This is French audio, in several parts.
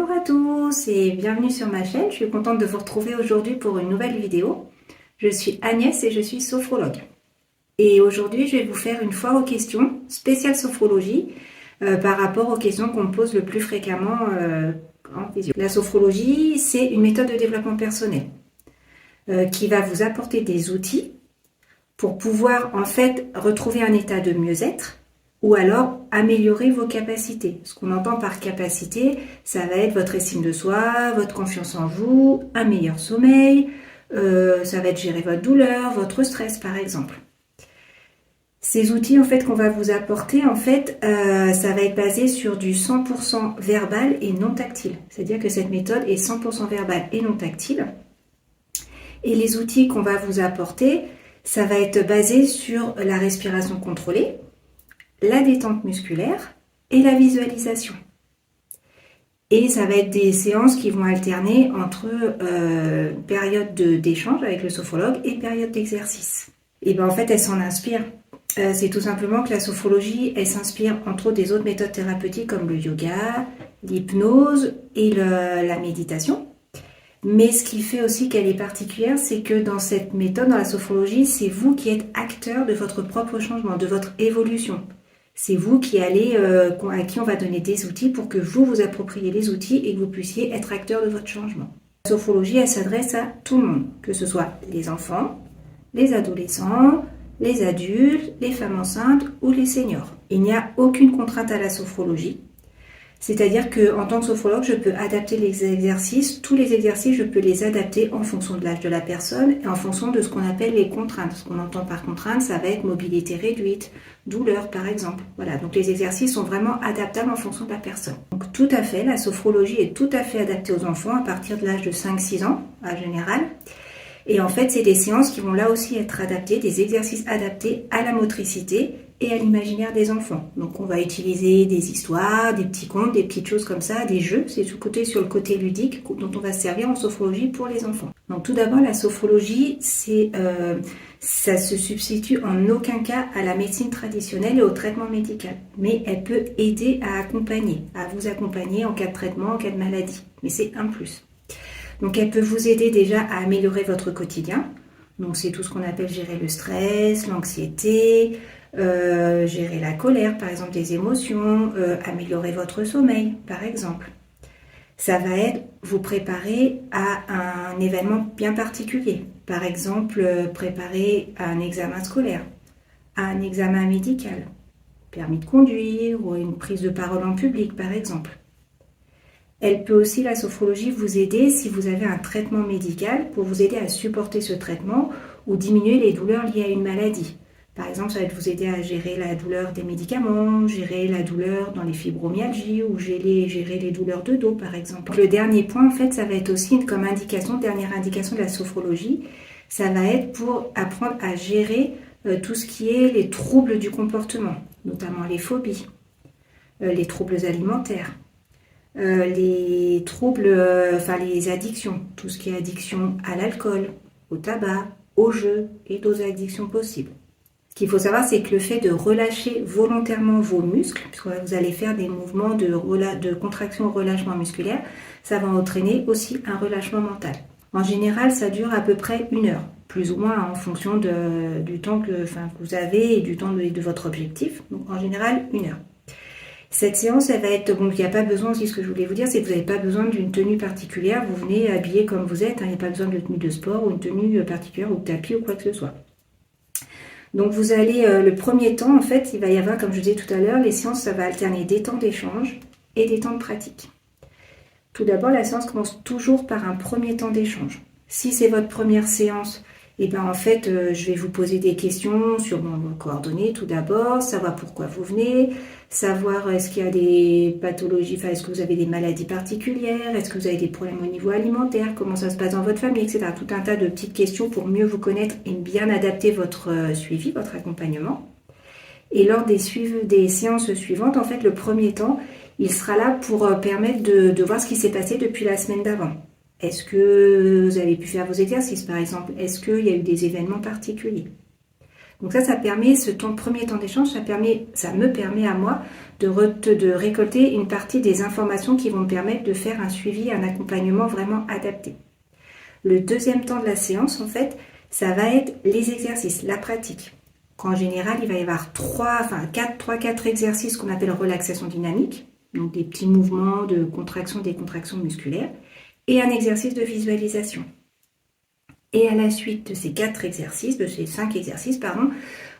Bonjour à tous et bienvenue sur ma chaîne. Je suis contente de vous retrouver aujourd'hui pour une nouvelle vidéo. Je suis Agnès et je suis sophrologue. Et aujourd'hui, je vais vous faire une foire aux questions spéciale sophrologie par rapport aux questions qu'on me pose le plus fréquemment en visio. La sophrologie, c'est une méthode de développement personnel qui va vous apporter des outils pour pouvoir en fait retrouver un état de mieux-être ou alors améliorer vos capacités. Ce qu'on entend par capacité, ça va être votre estime de soi, votre confiance en vous, un meilleur sommeil, ça va être gérer votre douleur, votre stress par exemple. Ces outils en fait qu'on va vous apporter, en fait, ça va être basé sur du 100% verbal et non tactile. C'est-à-dire que cette méthode est 100% verbale et non tactile. Et les outils qu'on va vous apporter, ça va être basé sur la respiration contrôlée, la détente musculaire et la visualisation. Et ça va être des séances qui vont alterner entre période d'échange avec le sophrologue et période d'exercice. Et bien en fait, elle s'en inspire. C'est tout simplement que la sophrologie, elle s'inspire entre autres des autres méthodes thérapeutiques comme le yoga, l'hypnose et la méditation. Mais ce qui fait aussi qu'elle est particulière, c'est que dans cette méthode, dans la sophrologie, c'est vous qui êtes acteur de votre propre changement, de votre évolution. C'est vous qui allez, à qui on va donner des outils pour que vous vous appropriez les outils et que vous puissiez être acteur de votre changement. La sophrologie, elle s'adresse à tout le monde, que ce soit les enfants, les adolescents, les adultes, les femmes enceintes ou les seniors. Il n'y a aucune contrainte à la sophrologie. C'est-à-dire qu'en tant que sophrologue, je peux adapter les exercices. Tous les exercices, je peux les adapter en fonction de l'âge de la personne et en fonction de ce qu'on appelle les contraintes. Ce qu'on entend par contrainte, ça va être mobilité réduite, douleur par exemple. Voilà, donc les exercices sont vraiment adaptables en fonction de la personne. Donc tout à fait, la sophrologie est tout à fait adaptée aux enfants à partir de l'âge de 5-6 ans, en général. Et en fait, c'est des séances qui vont là aussi être adaptées, des exercices adaptés à la motricité et à l'imaginaire des enfants. Donc on va utiliser des histoires, des petits contes, des petites choses comme ça, des jeux. C'est sur le côté ludique dont on va se servir en sophrologie pour les enfants. Donc tout d'abord, la sophrologie, ça se substitue en aucun cas à la médecine traditionnelle et au traitement médical. Mais elle peut aider à vous accompagner en cas de traitement, en cas de maladie. Mais c'est un plus. Donc elle peut vous aider déjà à améliorer votre quotidien. Donc c'est tout ce qu'on appelle gérer le stress, l'anxiété, gérer la colère, par exemple des émotions, améliorer votre sommeil, par exemple. Ça va être vous préparer à un événement bien particulier. Par exemple, préparer à un examen scolaire, à un examen médical, permis de conduire ou une prise de parole en public, par exemple. Elle peut aussi, la sophrologie, vous aider si vous avez un traitement médical pour vous aider à supporter ce traitement ou diminuer les douleurs liées à une maladie. Par exemple, ça va vous aider à gérer la douleur des médicaments, gérer la douleur dans les fibromyalgies ou gérer les douleurs de dos, par exemple. Le dernier point, en fait, ça va être aussi comme dernière indication de la sophrologie, ça va être pour apprendre à gérer tout ce qui est les troubles du comportement, notamment les phobies, les troubles alimentaires. Les troubles, les addictions, tout ce qui est addiction à l'alcool, au tabac, au jeu et d'autres addictions possibles. Ce qu'il faut savoir, c'est que le fait de relâcher volontairement vos muscles, puisque vous allez faire des mouvements de contraction relâchement musculaire, ça va entraîner aussi un relâchement mental. En général, ça dure à peu près 1 heure, plus ou moins en fonction du temps que vous avez et du temps de votre objectif. Donc en général, 1 heure. Cette séance, elle va être, il n'y a pas besoin aussi, ce que je voulais vous dire, c'est que vous n'avez pas besoin d'une tenue particulière, vous venez habillé comme vous êtes, il n'y a pas besoin de tenue de sport ou une tenue particulière ou de tapis ou quoi que ce soit. Donc vous allez, le premier temps, en fait, il va y avoir, comme je disais tout à l'heure, les séances, ça va alterner des temps d'échange et des temps de pratique. Tout d'abord, la séance commence toujours par un premier temps d'échange. Si c'est votre première séance, et bien en fait, je vais vous poser des questions sur vos coordonnées tout d'abord, savoir pourquoi vous venez, savoir est-ce qu'il y a des pathologies, est-ce que vous avez des maladies particulières, est-ce que vous avez des problèmes au niveau alimentaire, comment ça se passe dans votre famille, etc. Tout un tas de petites questions pour mieux vous connaître et bien adapter votre suivi, votre accompagnement. Et lors des séances suivantes, en fait, le premier temps, il sera là pour permettre de voir ce qui s'est passé depuis la semaine d'avant. Est-ce que vous avez pu faire vos exercices, par exemple? Est-ce qu'il y a eu des événements particuliers? Donc ça permet, premier temps d'échange, ça me permet à moi de récolter une partie des informations qui vont me permettre de faire un suivi, un accompagnement vraiment adapté. Le deuxième temps de la séance, en fait, ça va être les exercices, la pratique. En général, il va y avoir 4 exercices qu'on appelle relaxation dynamique, donc des petits mouvements de contraction, décontraction musculaire, et un exercice de visualisation. Et à la suite de ces 5 exercices,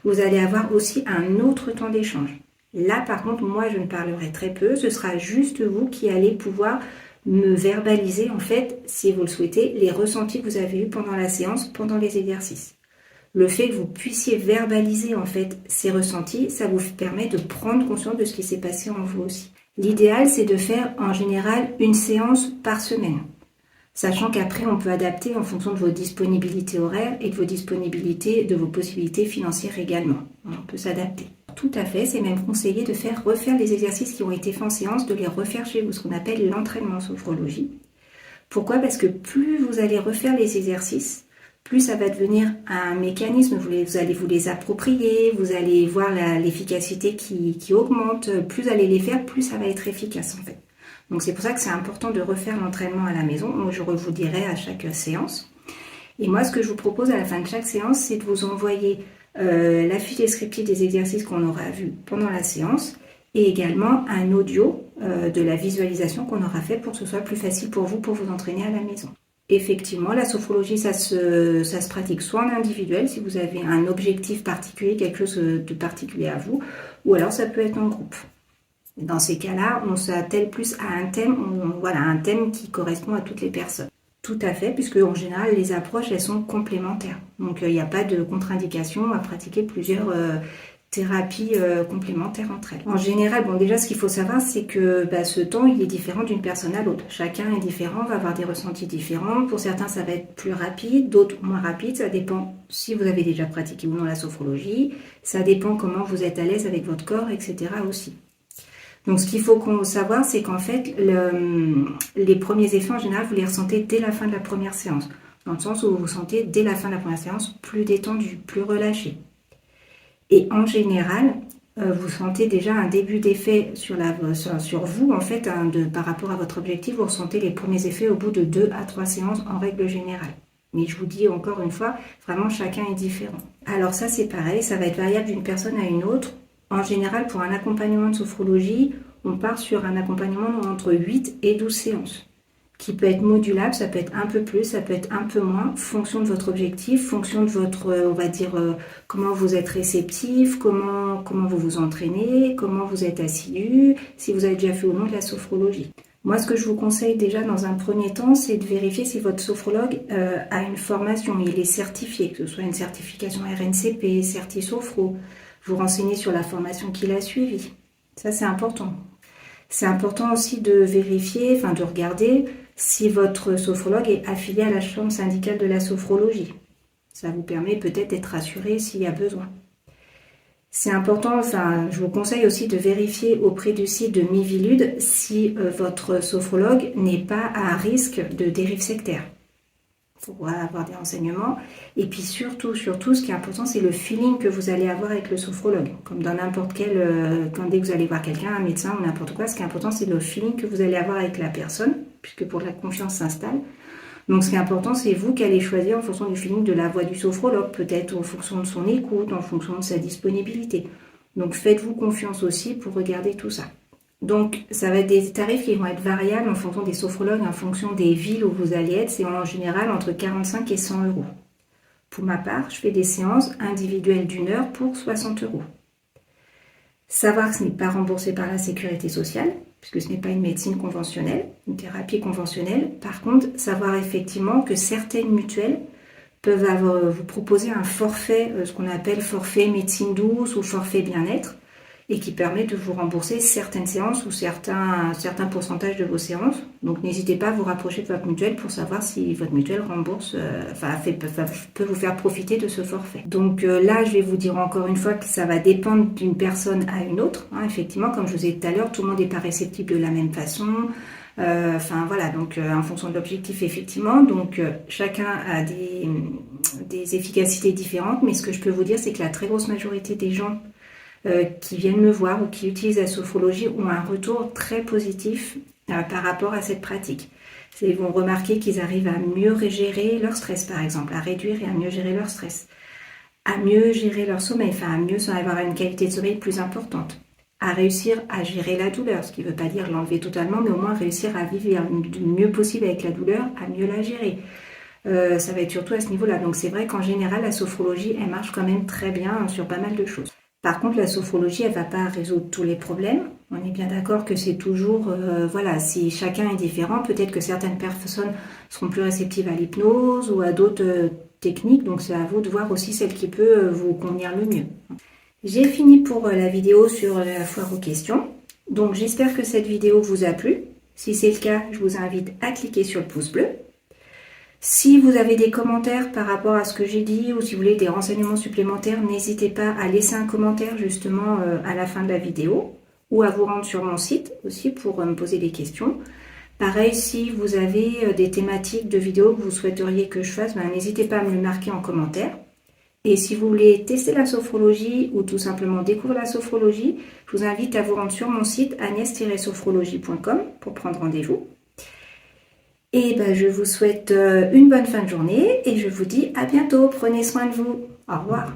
vous allez avoir aussi un autre temps d'échange. Là, par contre, moi, je ne parlerai très peu. Ce sera juste vous qui allez pouvoir me verbaliser, en fait, si vous le souhaitez, les ressentis que vous avez eus pendant la séance, pendant les exercices. Le fait que vous puissiez verbaliser, en fait, ces ressentis, ça vous permet de prendre conscience de ce qui s'est passé en vous aussi. L'idéal, c'est de faire, en général, une séance par semaine. Sachant qu'après, on peut adapter en fonction de vos disponibilités horaires et de vos possibilités financières également. On peut s'adapter. Tout à fait, c'est même conseillé de refaire les exercices qui ont été faits en séance, de les refaire chez vous, ce qu'on appelle l'entraînement en sophrologie. Pourquoi ? Parce que plus vous allez refaire les exercices, plus ça va devenir un mécanisme, vous allez vous les approprier, vous allez voir l'efficacité qui augmente, plus vous allez les faire, plus ça va être efficace en fait. Donc c'est pour ça que c'est important de refaire l'entraînement à la maison. Moi, je vous dirai à chaque séance. Et moi, ce que je vous propose à la fin de chaque séance, c'est de vous envoyer la fiche descriptive des exercices qu'on aura vus pendant la séance et également un audio de la visualisation qu'on aura fait pour que ce soit plus facile pour vous entraîner à la maison. Effectivement, la sophrologie, ça se pratique soit en individuel, si vous avez un objectif particulier, quelque chose de particulier à vous, ou alors ça peut être en groupe. Dans ces cas-là, on s'attelle plus à un thème, un thème qui correspond à toutes les personnes. Tout à fait, puisque en général, les approches, elles sont complémentaires. Donc, il n'y a pas de contre-indication à pratiquer plusieurs thérapies complémentaires entre elles. En général, déjà, ce qu'il faut savoir, c'est que ce temps, il est différent d'une personne à l'autre. Chacun est différent, va avoir des ressentis différents. Pour certains, ça va être plus rapide, d'autres moins rapide. Ça dépend si vous avez déjà pratiqué ou non la sophrologie. Ça dépend comment vous êtes à l'aise avec votre corps, etc. aussi. Donc, ce qu'il faut savoir, c'est qu'en fait, les premiers effets, en général, vous les ressentez dès la fin de la première séance. Dans le sens où vous vous sentez, dès la fin de la première séance, plus détendu, plus relâché. Et en général, vous sentez déjà un début d'effet sur vous, en fait, par rapport à votre objectif. Vous ressentez les premiers effets au bout de 2 à 3 séances en règle générale. Mais je vous dis encore une fois, vraiment, chacun est différent. Alors ça, c'est pareil, ça va être variable d'une personne à une autre. En général, pour un accompagnement de sophrologie, on part sur un accompagnement entre 8 et 12 séances, qui peut être modulable, ça peut être un peu plus, ça peut être un peu moins, fonction de votre objectif, fonction de votre, comment vous êtes réceptif, comment vous vous entraînez, comment vous êtes assidu, si vous avez déjà fait ou non de la sophrologie. Moi, ce que je vous conseille déjà dans un premier temps, c'est de vérifier si votre sophrologue a une formation, il est certifié, que ce soit une certification RNCP, Certi-Sophro. Vous renseignez sur la formation qu'il a suivie. Ça, c'est important. C'est important aussi de vérifier, de regarder si votre sophrologue est affilié à la chambre syndicale de la sophrologie. Ça vous permet peut-être d'être rassuré s'il y a besoin. C'est important, je vous conseille aussi de vérifier auprès du site de Mivilude si votre sophrologue n'est pas à risque de dérive sectaire. Pour avoir des renseignements. Et puis surtout, ce qui est important, c'est le feeling que vous allez avoir avec le sophrologue. Comme dans n'importe quel, dès que vous allez voir quelqu'un, un médecin ou n'importe quoi, ce qui est important, c'est le feeling que vous allez avoir avec la personne, puisque pour la confiance s'installe. Donc ce qui est important, c'est vous qui allez choisir en fonction du feeling de la voix du sophrologue, peut-être en fonction de son écoute, en fonction de sa disponibilité. Donc faites-vous confiance aussi pour regarder tout ça. Donc, ça va être des tarifs qui vont être variables en fonction des sophrologues, en fonction des villes où vous allez être. C'est en général entre 45 et 100 euros. Pour ma part, je fais des séances individuelles d'1 heure pour 60 euros. Savoir que ce n'est pas remboursé par la sécurité sociale, puisque ce n'est pas une médecine conventionnelle, une thérapie conventionnelle. Par contre, savoir effectivement que certaines mutuelles peuvent vous proposer un forfait, ce qu'on appelle forfait médecine douce ou forfait bien-être, et qui permet de vous rembourser certaines séances ou certains pourcentages de vos séances. Donc n'hésitez pas à vous rapprocher de votre mutuelle pour savoir si votre mutuelle rembourse, peut vous faire profiter de ce forfait. Donc là, je vais vous dire encore une fois que ça va dépendre d'une personne à une autre. Effectivement, comme je vous ai dit tout à l'heure, tout le monde n'est pas réceptible de la même façon. Enfin voilà, donc en fonction de l'objectif effectivement, donc chacun a des efficacités différentes, mais ce que je peux vous dire, c'est que la très grosse majorité des gens qui viennent me voir ou qui utilisent la sophrologie ont un retour très positif par rapport à cette pratique. Ils vont remarquer qu'ils arrivent à mieux gérer leur stress par exemple, à réduire et à mieux gérer leur stress, à mieux gérer leur sommeil, enfin à mieux avoir une qualité de sommeil plus importante, à réussir à gérer la douleur, ce qui ne veut pas dire l'enlever totalement, mais au moins réussir à vivre du mieux possible avec la douleur, à mieux la gérer. Ça va être surtout à ce niveau-là. Donc c'est vrai qu'en général, la sophrologie, elle marche quand même très bien sur pas mal de choses. Par contre, la sophrologie, elle ne va pas résoudre tous les problèmes. On est bien d'accord que c'est toujours, voilà, si chacun est différent, peut-être que certaines personnes seront plus réceptives à l'hypnose ou à d'autres techniques. Donc c'est à vous de voir aussi celle qui peut vous convenir le mieux. J'ai fini pour la vidéo sur la foire aux questions. Donc j'espère que cette vidéo vous a plu. Si c'est le cas, je vous invite à cliquer sur le pouce bleu. Si vous avez des commentaires par rapport à ce que j'ai dit ou si vous voulez des renseignements supplémentaires, n'hésitez pas à laisser un commentaire justement à la fin de la vidéo ou à vous rendre sur mon site aussi pour me poser des questions. Pareil, si vous avez des thématiques de vidéos que vous souhaiteriez que je fasse, n'hésitez pas à me le marquer en commentaire. Et si vous voulez tester la sophrologie ou tout simplement découvrir la sophrologie, je vous invite à vous rendre sur mon site agnès-sophrologie.com pour prendre rendez-vous. Et je vous souhaite une bonne fin de journée et je vous dis à bientôt. Prenez soin de vous. Au revoir.